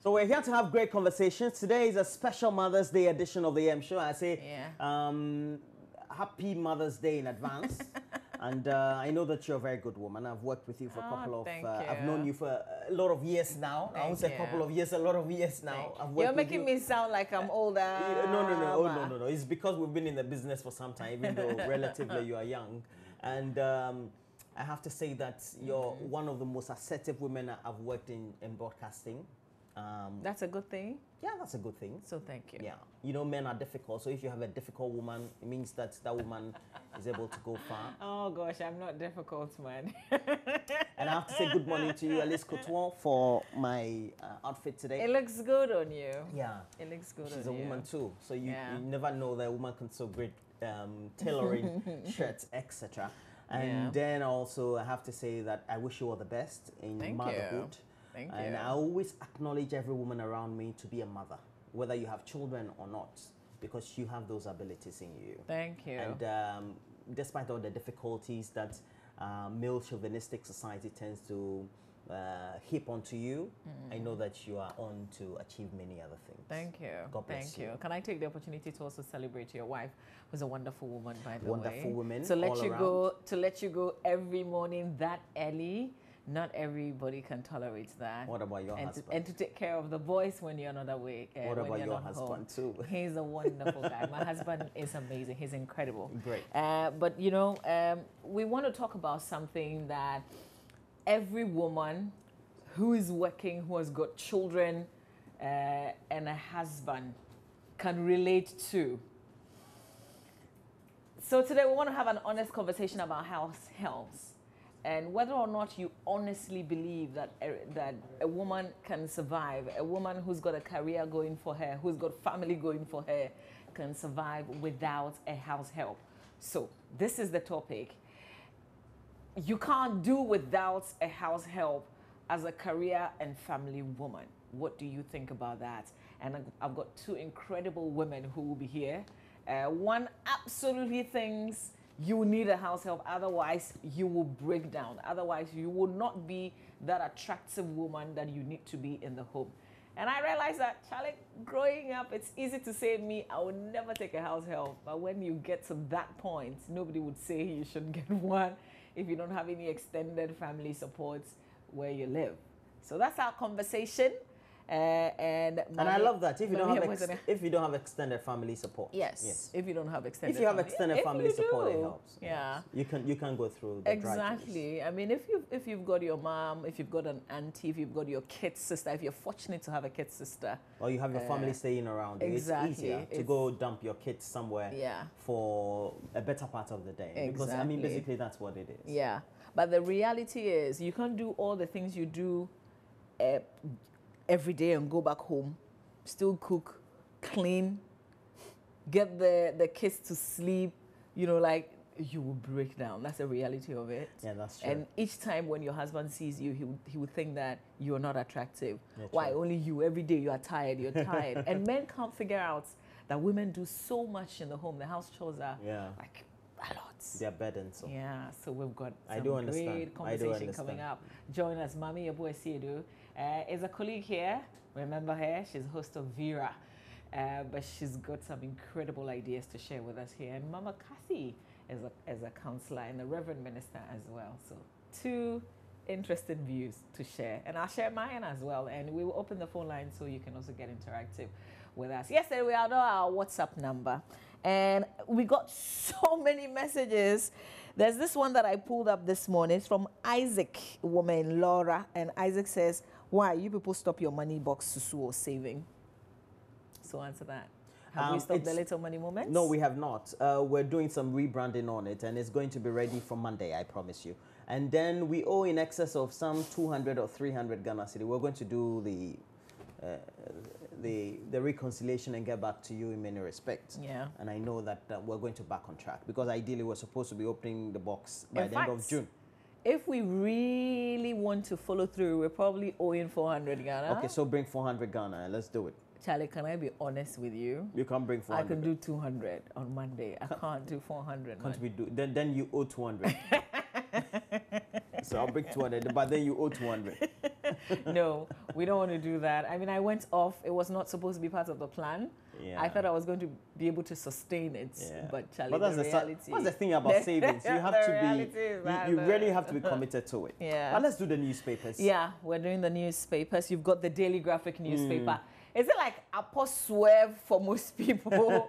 So we're here to have great conversations. Today is a special Mother's Day edition of the AM Show. I say happy Mother's Day in advance. And I know that you're a very good woman. I've worked with you for a couple of... I've known you for a lot of years now. I won't say a couple of years, a lot of years now. You're making me sound like I'm older. No. It's because we've been in the business for some time, even though relatively you are young. And I have to say that you're one of the most assertive women I've worked in broadcasting. That's a good thing? Yeah, that's a good thing. So thank you. Yeah. You know, men are difficult. So if you have a difficult woman, it means that that woman is able to go far. Oh, gosh, I'm not difficult, man. And I have to say good morning to you, Alice Couture, for my outfit today. It looks good on you. Yeah. It looks good on you. She's a woman, too. So you never know that a woman can sew great tailoring shirts, etc. And then also, I have to say that I wish you all the best in motherhood. Thank you. And I always acknowledge every woman around me to be a mother, whether you have children or not, because you have those abilities in you. Thank you. And despite all the difficulties that male chauvinistic society tends to heap onto you, I know that you are on to achieve many other things. Thank you. God bless you. Can I take the opportunity to also celebrate your wife, who's a wonderful woman, by the way? Wonderful woman. To let you go every morning that early. Not everybody can tolerate that. What about your husband? And to take care of the boys when you're not awake. What about your husband too? He's a wonderful guy. My husband is amazing. He's incredible. Great. But you know, we want to talk about something that every woman who is working, who has got children and a husband can relate to. So today we want to have an honest conversation about house helps. And whether or not you honestly believe that a woman can survive, a woman who's got a career going for her, who's got family going for her, can survive without a house help. So this is the topic. You can't do without a house help as a career and family woman. What do you think about that? And I've got two incredible women who will be here. One absolutely thinks you need a house help, otherwise you will break down. Otherwise, you will not be that attractive woman that you need to be in the home. And I realized that, Charlie, growing up, it's easy to say me, I would never take a house help. But when you get to that point, nobody would say you should get one if you don't have any extended family support where you live. So that's our conversation. And I love that. If you don't have extended family support, yes. If you don't have extended, family support, it helps. Yeah, yes. You can go through the exactly. I mean, if you've got your mom, if you've got an auntie, if you've got your kid sister, if you're fortunate to have a kid sister, or you have your family staying around, exactly. It's easier to go dump your kids somewhere for a better part of the day. Exactly. Because I mean, basically that's what it is. Yeah, but the reality is you can't do all the things you do every day and go back home, still cook, clean, get the kids to sleep, you know, like you will break down. That's the reality of it. Yeah, that's true. And each time when your husband sees you, he would think that you're not attractive. Yeah, why only you? Every day you are tired, you're tired. And men can't figure out that women do so much in the home. The house chores are like a lot. They're burdensome. Yeah, so we've got some great conversation conversation coming up. Join us, Mami Abuesiedu. Is a colleague here. Remember her? She's host of Vera. But she's got some incredible ideas to share with us here. And Mama Kathy is a counselor and a Reverend Minister as well. So two interesting views to share. And I'll share mine as well. And we will open the phone line so you can also get interactive with us. Yesterday we had our WhatsApp number. And we got so many messages. There's this one that I pulled up this morning. It's from Isaac, woman Laura. And Isaac says, why you people stop your money box susu or saving? So answer that. Have we stopped the little money moments? No, we have not. We're doing some rebranding on it, and it's going to be ready from Monday, I promise you. And then we owe in excess of some 200 or 300 Ghana cedi. We're going to do the reconciliation and get back to you in many respects. Yeah. And I know that we're going to back on track, because ideally we're supposed to be opening the box by the end of June. If we really want to follow through, we're probably owing 400 Ghana. Okay, so bring 400 Ghana. Let's do it. Charlie, can I be honest with you? You can't bring 400. I can do 200 on Monday. I can't do 400. Can't we do? Then you owe 200. So I'll bring 200, but then you owe 200. No, we don't want to do that. I mean, I went off. It was not supposed to be part of the plan. Yeah. I thought I was going to be able to sustain it, Yeah. but Charlie, But that's the reality. what's the thing about savings? You have The to reality be, is that you really have to be committed to it. Yeah. But let's do the newspapers. Yeah, we're doing the newspapers. You've got the Daily Graphic newspaper. Is it like a post swerve for most people?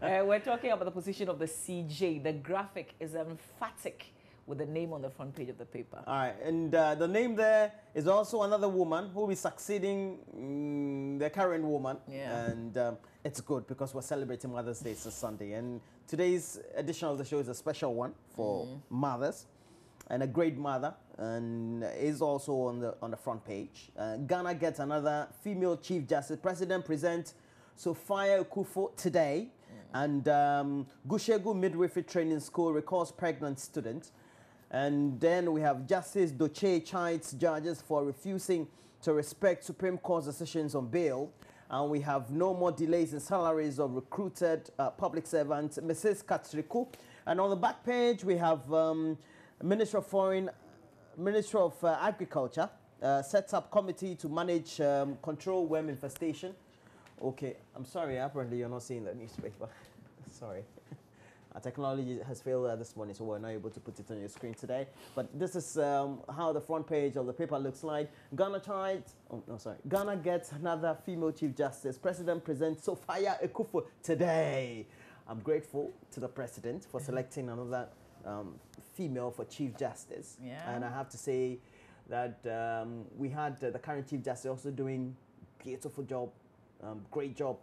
We're talking about the position of the CJ. The Graphic is emphatic with the name on the front page of the paper. All right, and the name there is also another woman who will be succeeding the current woman. Yeah. And it's good because we're celebrating Mother's Day this Sunday. And today's edition of the show is a special one for mothers. And a great mother, and is also on the front page. Ghana gets another female Chief Justice. President presents Sophia Akufo today. And Gushegu Midwifery Training School recalls pregnant students. And then we have Justice Doche chides judges for refusing to respect Supreme Court's decisions on bail. And we have no more delays in salaries of recruited public servants, Mrs. Katsriku. And on the back page, we have Minister of Agriculture sets up committee to manage control worm infestation. Okay, I'm sorry, apparently you're not seeing the newspaper. Sorry. Our technology has failed this morning, so we're not able to put it on your screen today. But this is how the front page of the paper looks like. Ghana gets another female Chief Justice. President presents Sophia Akufo today. I'm grateful to the President for selecting another female for Chief Justice. Yeah. And I have to say that we had the current Chief Justice also doing beautiful job, great job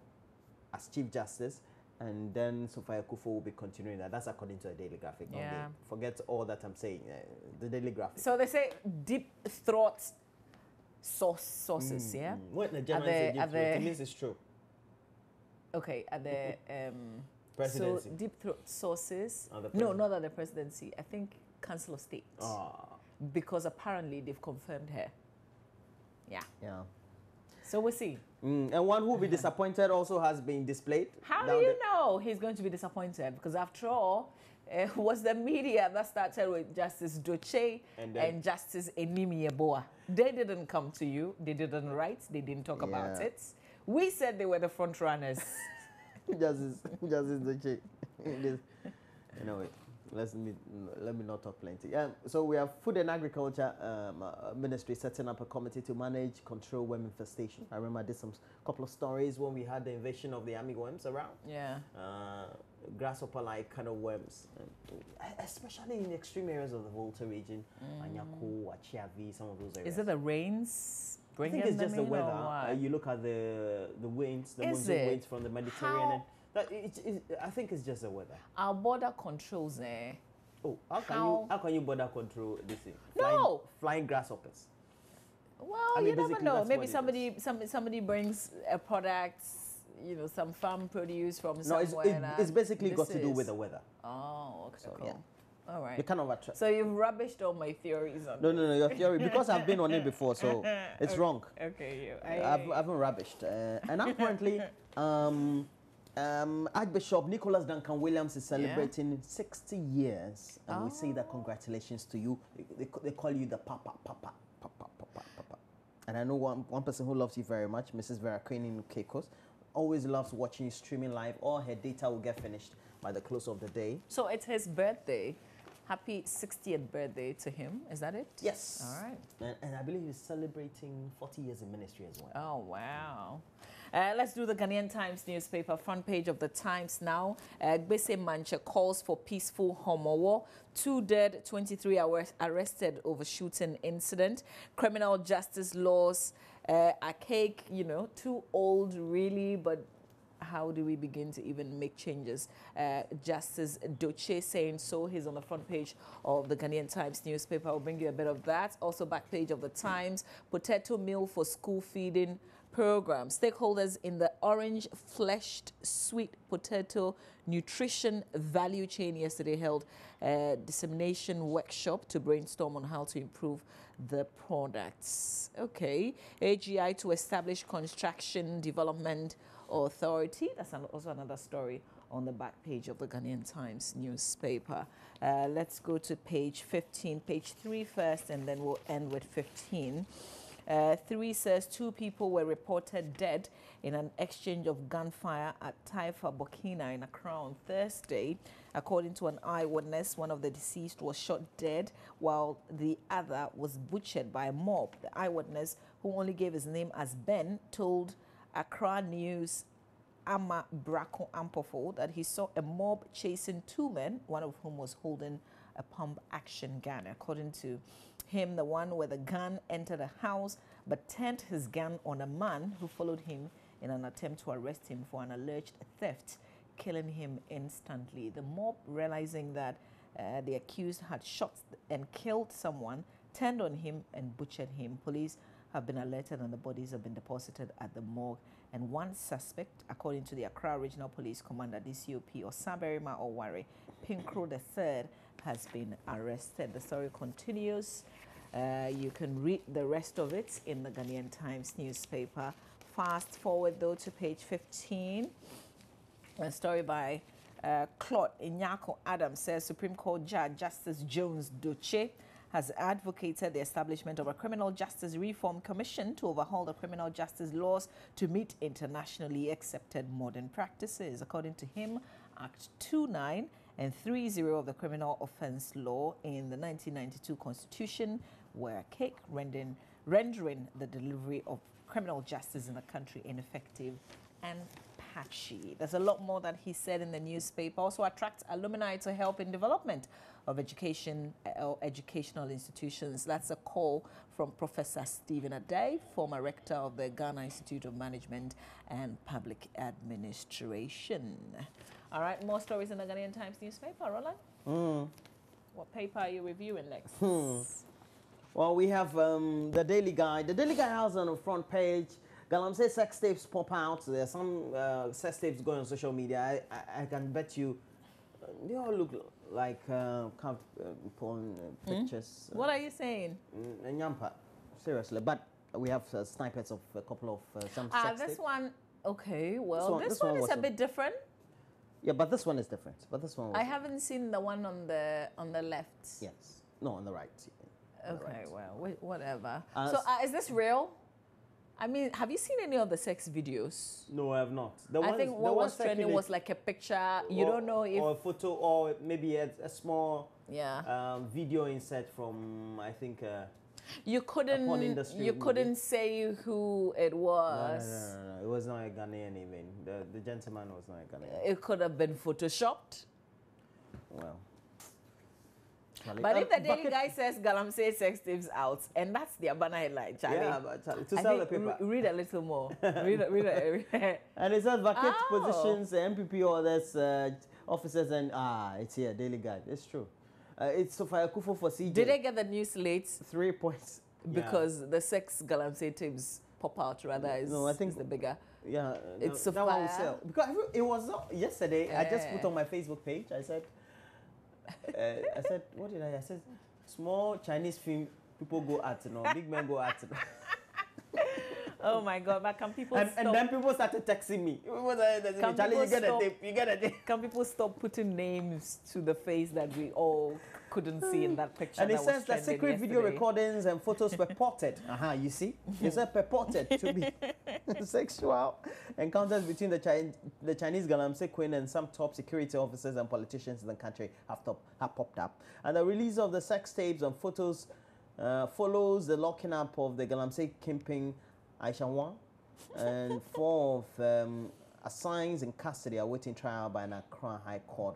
as Chief Justice. And then Sophia Akufo will be continuing that. That's according to the Daily Graphic. Yeah. Okay. Forget all that I'm saying. The Daily Graphic. So they say deep throat sources, yeah? What the German say deep throat, it means it's true. Okay, at the Presidency. so deep throat sources. Oh, the No, not at the presidency. I think Council of State. Ah. Because apparently they've confirmed her. Yeah. Yeah. So we'll see. And one who will be disappointed also has been displayed. How do you know he's going to be disappointed? Because after all, it was the media that started with Justice Doche and Justice Enimi Yeboah. They didn't come to you. They didn't write. They didn't talk about it. We said they were the front runners. Justice Doche. Anyway, let me not talk plenty. So we have Food and Agriculture Ministry setting up a committee to manage control worm infestation. I remember I did some couple of stories when we had the invasion of the army worms around. Yeah. Grasshopper-like kind of worms, especially in the extreme areas of the Volta region, Anyako, Achiavi, some of those areas. Is it the rains bringing them I think it's just the in, weather. You look at the winds, the monsoon winds from the Mediterranean. I think it's just the weather. Our border controls, Oh, how can you border control this thing? Flying grasshoppers. Well, I mean, you never basically know. that's Maybe what somebody brings a product, some farm produce from No, somewhere. it's basically got to do with the weather. Oh, okay, So, cool. yeah. All right. We kind of attract. So you've rubbished all my theories on No, your theory, because I've been on it before, so it's wrong. Okay, I haven't rubbished. And apparently, Archbishop Nicholas Duncan Williams is celebrating 60 years. And we say that congratulations to you. They call you the Papa. And I know one person who loves you very much, Mrs. Vera Queen in Caicos, always loves watching you streaming live. All her data will get finished by the close of the day. So it's his birthday. Happy 60th birthday to him. Is that it? Yes. All right. And I believe he's celebrating 40 years in ministry as well. Oh, wow. Let's do the Ghanaian Times newspaper. Front page of the Times now. Gbese Manche calls for peaceful homo. 2 dead, 23 arrested over shooting incident. Criminal justice laws, archaic, too old really, but how do we begin to even make changes? Justice Doche saying so. He's on the front page of the Ghanaian Times newspaper. I'll bring you a bit of that. Also back page of the Times. Potato meal for school feeding program. Stakeholders in the orange-fleshed sweet potato nutrition value chain yesterday held a dissemination workshop to brainstorm on how to improve the products. Okay. AGI to establish construction development authority. That's also another story on the back page of the Ghanaian Times newspaper. Let's go to page 15, page 3 first, and then we'll end with 15. 3 says 2 people were reported dead in an exchange of gunfire at Taifa, Burkina in Accra on Thursday. According to an eyewitness, one of the deceased was shot dead while the other was butchered by a mob. The eyewitness, who only gave his name as Ben, told Accra News Ama Brako Ampofo that he saw a mob chasing 2 men, one of whom was holding a pump action gun. According to him, the one with the gun entered a house but turned his gun on a man who followed him in an attempt to arrest him for an alleged theft, killing him instantly. The mob, realizing that the accused had shot and killed someone, turned on him and butchered him. Police have been alerted and the bodies have been deposited at the morgue. And one suspect, according to the Accra Regional Police Commander, DCOP Osaberima Oware, Pinkro III, has been arrested. The story continues. You can read the rest of it in the Ghanaian Times newspaper. Fast forward, though, to page 15. A story by Claude Inyako Adams says Supreme Court Judge Justice Jones Doche has advocated the establishment of a Criminal Justice Reform Commission to overhaul the criminal justice laws to meet internationally accepted modern practices. According to him, Act 29 and 30 of the Criminal Offence Law in the 1992 Constitution were a cake, rendering the delivery of criminal justice in the country ineffective and patchy. There's a lot more that he said in the newspaper. Also attract alumni to help in development of education or educational institutions. That's a call from Professor Stephen Adai, former rector of the Ghana Institute of Management and Public Administration. All right, more stories in the Ghanaian Times newspaper. Roland? What paper are you reviewing next? Well, we have the Daily Guide. The Daily Guide has on the front page, Galamsey sex tapes pop out. There are some sex tapes going on social media. I can bet you they all look like porn pictures. What are you saying? Nyampa, seriously. But we have snippets of a couple of some sex this tapes. one, okay, well, this one is a bit different. Yeah, but this one is different. But this one was I haven't seen the one on the left. Yes. No, on the right. On the Okay, right. well, whatever. So is this real? I mean, have you seen any of the sex videos? No, I have not. I think what was trending was like a picture. You don't know if... Or a photo, or maybe a small video insert from, I think... you couldn't say who it was. No. It was not a Ghanaian even. The gentleman was not a Ghanaian. It could have been photoshopped. Well... But if the Daily Guide says Galamsey sex tapes out, and that's the banner headline, Charlie. Yeah, but Charlie, to sell the paper. Read a little more. read. And it says vacate positions, MPP orders, officers, and it's here, Daily Guide. It's true. It's Sophia Kufo for CJ. Did they get the news late? 3 points. Because the sex Galamsey tapes pop out rather is, no, I think is the bigger. Yeah, it's that Sophia. one will sell. Because it was yesterday. I just put on my Facebook page. I said, what did I said, small Chinese film people go at, big men go at. Oh my God! But can people stop? And then people started texting me. Charlie, you get a tape. You get a tape. Can people stop putting names to the face that we all couldn't see in that picture? And it says that secret video recordings and photos purported. You see, it said purported to be sexual encounters between the Chinese Galamsey Queen and some top security officers and politicians in the country have popped up. And the release of the sex tapes and photos follows the locking up of the Galamsey Kingpin Aisha Wang and 4 of assigns in custody awaiting trial by an Accra High Court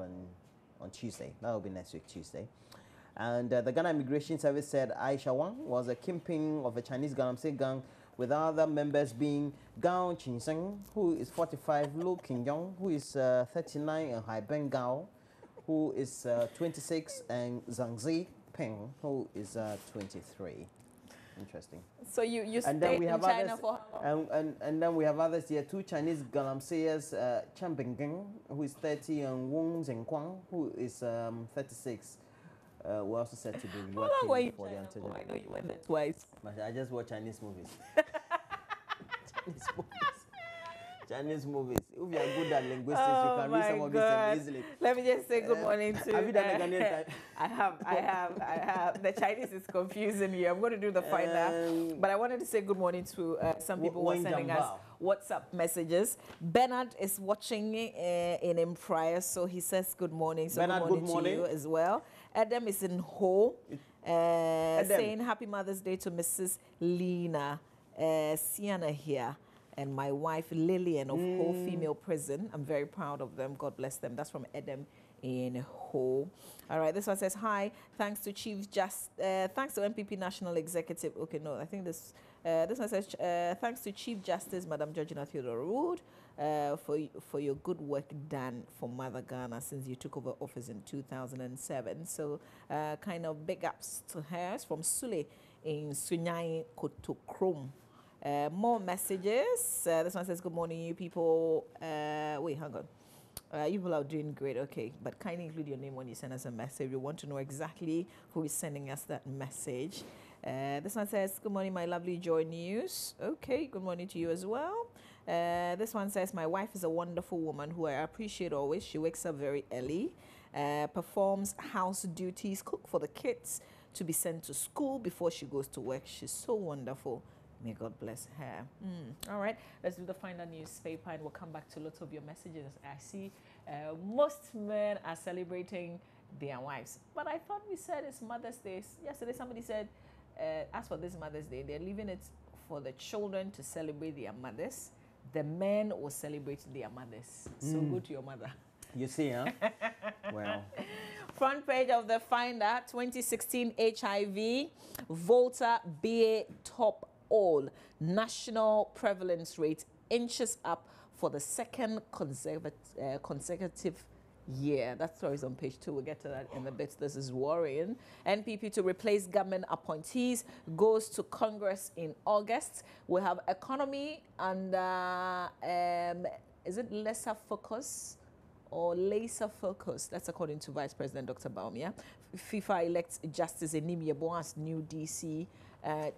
on Tuesday. That will be next week, Tuesday. And the Ghana Immigration Service said Aisha Wang was a kingpin of a Chinese Galamsey gang, with other members being Gao Chinseng, who is 45, Lu Qingyong, who is 39, and Hai Bengao, who is 26, and Zhang Zi Peng, who is 23. Interesting. So you and stayed in China for how long? And then we have others here, 2 Chinese Galamseyers, Chen Bingging, who is 30, and Wong Zhengguang, who is 36. We're also said to be working for the Antidote. I know you went there twice. But I just watch Chinese movies. Chinese movies. Chinese movies. If you are good at linguistics, Oh you can read some of these things easily. Let me just say good morning to. Have you done a Ghanaian time? I have. The Chinese is confusing me. I'm going to do the finder, but I wanted to say good morning to some people who are sending us WhatsApp messages. Bernard is watching in Empire, so he says good morning. So Bernard, good morning to you as well. Adam is in Ho, saying happy Mother's Day to Mrs. Lena. Sienna here. And my wife Lillian of Ho Female Prison. I'm very proud of them. God bless them. That's from Edem in Ho. All right, this one says, hi, thanks to thanks to MPP National Executive. Okay, no, I think this one says, thanks to Chief Justice Madam Georgina Theodore Wood for your good work done for Mother Ghana since you took over office in 2007. So kind of big ups to her. It's from Sule in Sunyai Kotokrom. More messages. This one says, good morning, you people. Wait, hang on. You people are doing great. Okay, but kindly include your name when you send us a message. We want to know exactly who is sending us that message. This one says, good morning, my lovely Joy News. Okay, good morning to you as well. This one says, my wife is a wonderful woman who I appreciate always. She wakes up very early, performs house duties, cook for the kids to be sent to school before she goes to work. She's so wonderful. May God bless her. All right, let's do the final newspaper and we'll come back to lots of your messages. I see most men are celebrating their wives, but I thought we said it's Mother's Day. Yesterday somebody said, as for this Mother's Day, they're leaving it for the children to celebrate their mothers. The men will celebrate their mothers. So go to your mother. You see, huh? Well. Front page of the Finder, 2016 HIV, Volta BA top all. National prevalence rate inches up for the second consecutive year. That story is on page 2. We'll get to that in a bit. This is worrying. NPP to replace government appointees goes to Congress in August. We have economy and is it lesser focus or laser focus? That's according to Vice President Dr. Baumia. FIFA elects Justice Enim Yeboah as new DC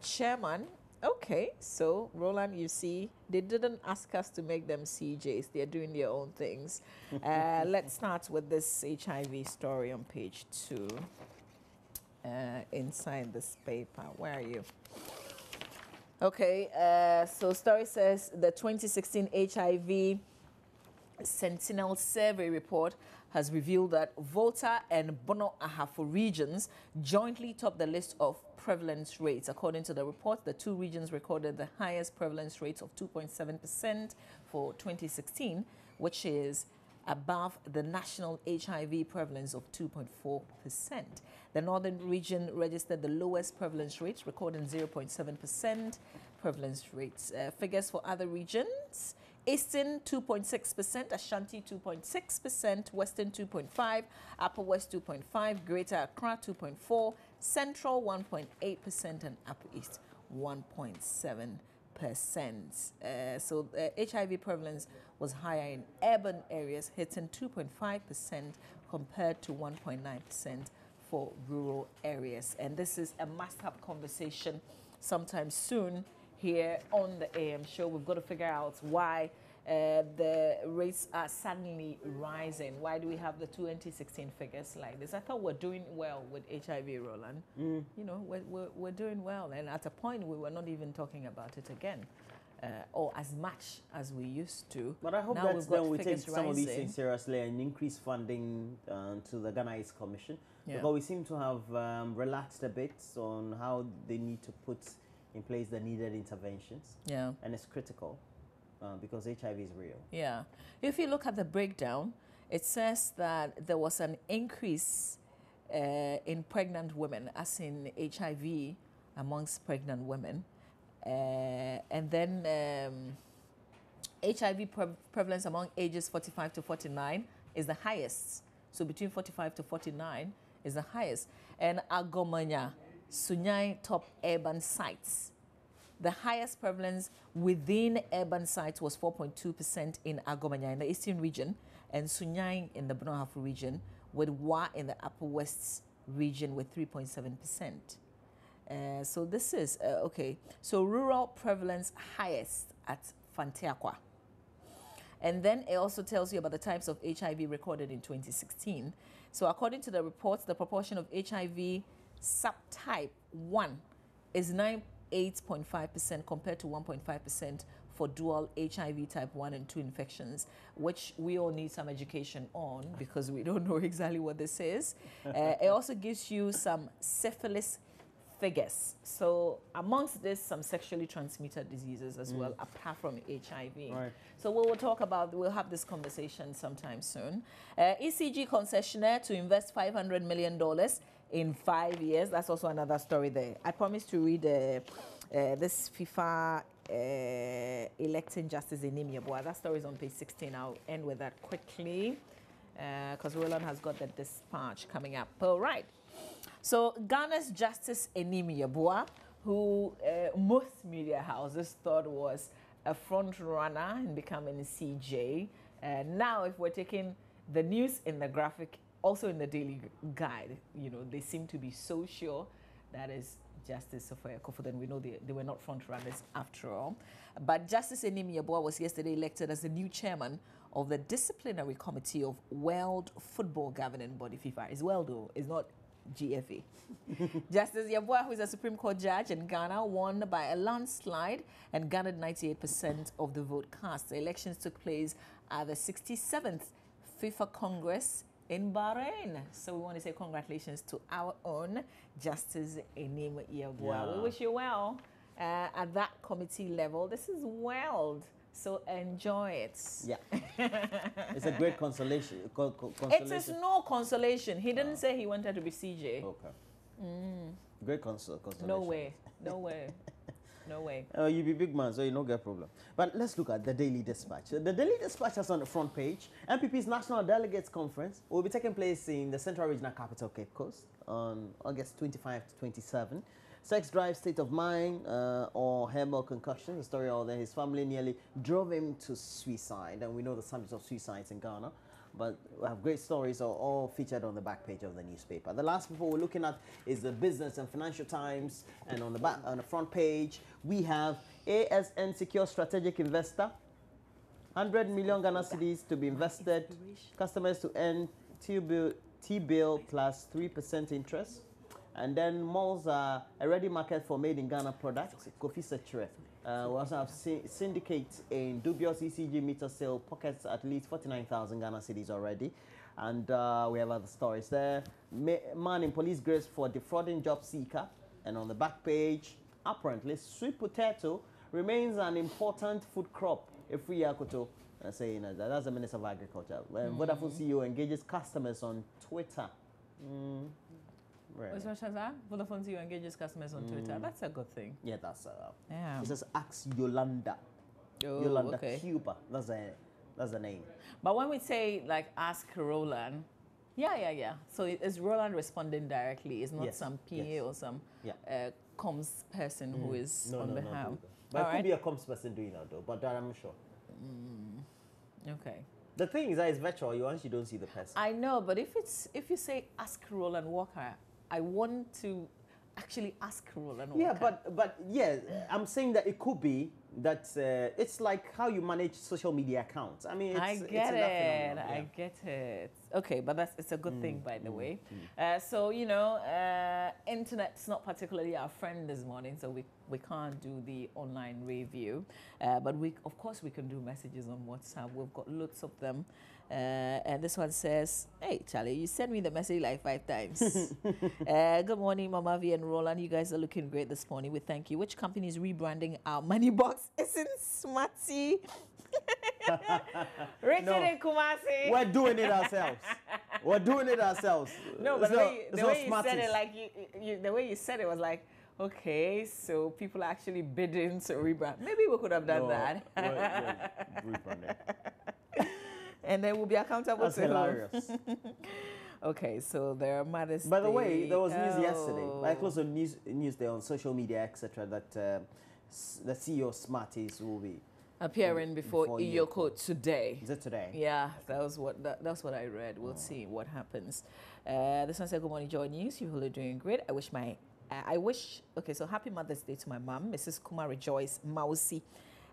chairman. Okay, so Roland, you see, they didn't ask us to make them CJs. They're doing their own things. Let's start with this HIV story on page 2. Inside this paper. Where are you? Okay, so story says the 2016 HIV Sentinel survey report has revealed that Volta and Bono Ahafo regions jointly top the list of prevalence rates. According to the report, the two regions recorded the highest prevalence rates of 2.7% for 2016, which is above the national HIV prevalence of 2.4%. The northern region registered the lowest prevalence rates, recording 0.7% prevalence rates. Figures for other regions: Eastern 2.6%, Ashanti 2.6%, Western 2.5%, Upper West 2.5%, Greater Accra 2.4%, Central 1.8%, and Upper East 1.7%. So HIV prevalence was higher in urban areas, hitting 2.5% compared to 1.9% for rural areas. And this is a must-have conversation sometime soon here on the AM show. We've got to figure out why the rates are suddenly rising. Why do we have the 2016 figures like this? I thought we're doing well with HIV, Roland. You know, we're doing well. And at a point, we were not even talking about it again, or as much as we used to. But I hope now that's when we take rising. some of these things seriously and increase funding to the Ghana AIDS Commission. Yeah. Because we seem to have relaxed a bit on how they need to put in place the needed interventions. Yeah. And it's critical because HIV is real. Yeah. If you look at the breakdown, it says that there was an increase in pregnant women, as in HIV amongst pregnant women. And then HIV prevalence among ages 45 to 49 is the highest. So between 45 to 49 is the highest. And Agomanya, Sunyai top urban sites. The highest prevalence within urban sites was 4.2% in Agomanya in the eastern region, and Sunyai in the Bono Ahafo region, with Wa in the Upper West region with 3.7%. So this is, okay, so rural prevalence highest at Fanteakwa. And then it also tells you about the types of HIV recorded in 2016. So according to the reports, the proportion of HIV subtype 1 is 8.5% compared to 1.5% for dual HIV type 1 and 2 infections, which we all need some education on because we don't know exactly what this is. It also gives you some syphilis figures. So amongst this, some sexually transmitted diseases as well, apart from HIV. Right. So we'll talk about, we'll have this conversation sometime soon. ECG concessionaire to invest $500 million in 5 years. That's also another story there. I promised to read this FIFA electing Justice Anim Yeboah. That story is on page 16. I'll end with that quickly because Roland has got the dispatch coming up. All right. So Ghana's Justice Anim Yeboah, who most media houses thought was a front runner in becoming a CJ. Now, if we're taking the news in the graphic, also in the Daily Guide, you know, they seem to be so sure that is Justice Sophia Akufo. Then we know they were not front runners after all. But Justice Anim Yeboah was yesterday elected as the new chairman of the Disciplinary Committee of World Football Governing Body FIFA. It's well though, it's not GFA. Justice Yeboah, who is a Supreme Court judge in Ghana, won by a landslide and garnered 98% of the vote cast. The elections took place at the 67th FIFA Congress in Bahrain. So we want to say congratulations to our own Justice Anim Yeboah. Yeah. We wish you well at that committee level. This is wild. So enjoy it. Yeah. It's a great consolation. It is no consolation. He didn't say he wanted to be CJ. Okay. Great consolation. No way. No way. No way. You be big man, so you don't get problem. But let's look at the Daily Dispatch. The Daily Dispatch has on the front page, MPP's National Delegates Conference will be taking place in the Central Regional Capital, Cape Coast, on August 25 to 27. Sex drive, state of mind, or hair milk concussion. The story all there. His family nearly drove him to suicide, and we know the subject of suicides in Ghana. But we have great stories all featured on the back page of the newspaper. The last paper we're looking at is the Business and Financial Times, and on the front page we have ASN secure strategic investor, 100 million Ghana cedis to be invested, customers to earn T-bill plus 3% interest. And then malls are a ready market for made in Ghana products. Kofi Sechere. We also have syndicates in dubious ECG meter sale pockets at least 49,000 Ghana cedis already. And we have other stories there. Man in police grace for defrauding job seeker. And on the back page, apparently, sweet potato remains an important food crop. If we are to say that's the Minister of Agriculture. Vodafone CEO engages customers on Twitter. Right. What's that? Vodafone CEO engages customers on Twitter. That's a good thing. Yeah, that's Yeah. It says Ask Yolanda. Oh, Yolanda okay. Cuba. That's the name. But when we say like ask Roland, yeah. So it's Roland responding directly. It's not Yes, some PA yes. or some Yeah. comms person who is on behalf. But All it could be a comms person doing that though, but that I'm sure. Okay. The thing is that it's virtual. You actually don't see the person. I know, but if you say ask Roland Walker, I want to actually ask Roland Walker. Yeah, but yeah, I'm saying that it could be that it's like how you manage social media accounts. I mean, I it's get enough it. phenomenon, yeah. I get it. Okay, but it's a good thing, by the way. So internet's not particularly our friend this morning, so we can't do the online review. But of course we can do messages on WhatsApp. We've got loads of them. And this one says, "Hey Charlie, you sent me the message like 5 times." Good morning, Mama V and Roland. You guys are looking great this morning. We thank you. Which company is rebranding our money box? Isn't Smarty? Richard in Kumasi. We're doing it ourselves. We're doing it ourselves. No, but the way you said it, Smarties. like the way you said it was like, okay, so people are actually bidding to rebrand. Maybe we could have done that. Rebranding. And then we'll be accountable That's to hilarious. Okay, so there are Mother's By the Day. way, there was news yesterday. Oh. I close on news there on social media, etc. That the CEO of Smarties will be appearing before Iyoko today. Is it today? Yeah, that's what I read. We'll see what happens. This one said, "Good morning, Joy News. You're really doing great. Okay, so happy Mother's Day to my mom, Mrs. Kumari Joyce Mausi.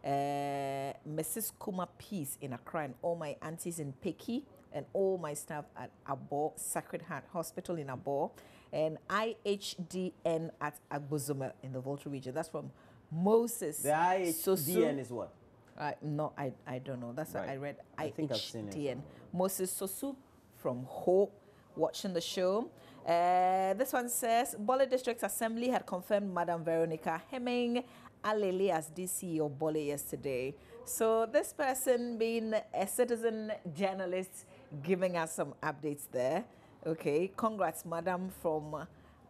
Mrs. Kuma Peace in Accra, and all my aunties in Peki, and all my staff at Abo Sacred Heart Hospital in Abo, and IHDN at Agbozoma in the Volta region. That's from Moses. The IHDN is what? No, I don't know. That's what I read. I think I've seen it. Moses Sosu from Ho, watching the show. This one says, Bole District Assembly had confirmed Madam Veronica Hemming Alele as DC of Bole yesterday. So this person being a citizen journalist giving us some updates there. Okay, congrats, Madam, from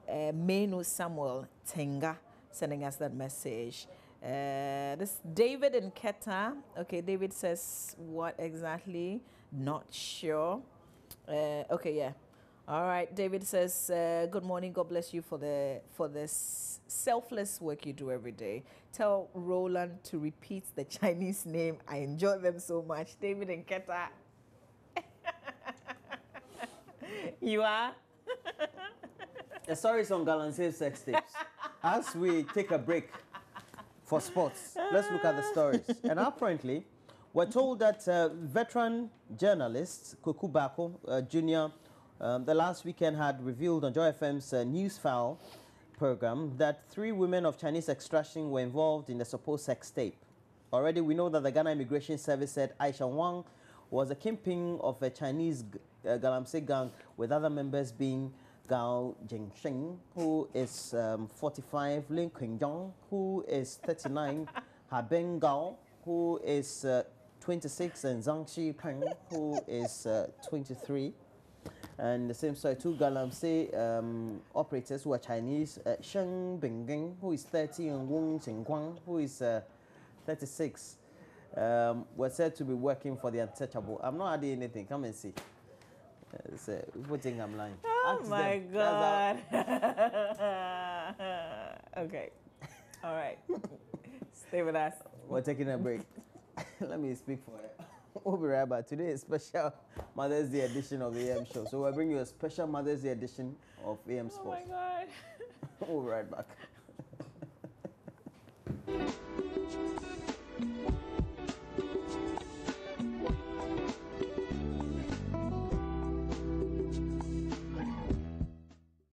Menu Samuel Tenga, sending us that message. This David in Keta. Okay, David says what exactly? Not sure. Okay, yeah. All right, David says, good morning, God bless you for this selfless work you do every day. Tell Roland to repeat the Chinese name. I enjoy them so much. David and Keta. You are? The stories on Galamsey sex tapes. As we take a break for sports, let's look at the stories. And apparently, we're told that veteran journalist Koku Bako Jr. The last weekend had revealed on Joy FM's News File program that 3 women of Chinese extraction were involved in the supposed sex tape. Already, we know that the Ghana Immigration Service said Aisha Wang was a kingpin of a Chinese Galamsey gang, with other members being Gao Jingsheng, who is 45, Lin Qingyong, who is 39, Habeng Gao, who is 26, and Zhang Xipeng, who is 23. And the same story, 2 Galamsey operators who are Chinese, Sheng Bingging, who is 30, and Wong Qingguang, who is 36, were said to be working for the untouchable. I'm not adding anything. Come and see. People think I'm lying. Oh Ask my them. God. Okay. All right. Stay with us. We're taking a break. Let me speak for it. We'll be right back. Today is special Mother's Day edition of the AM show. So we'll bring you a special Mother's Day edition of AM Sports. Oh my God. We'll be right back.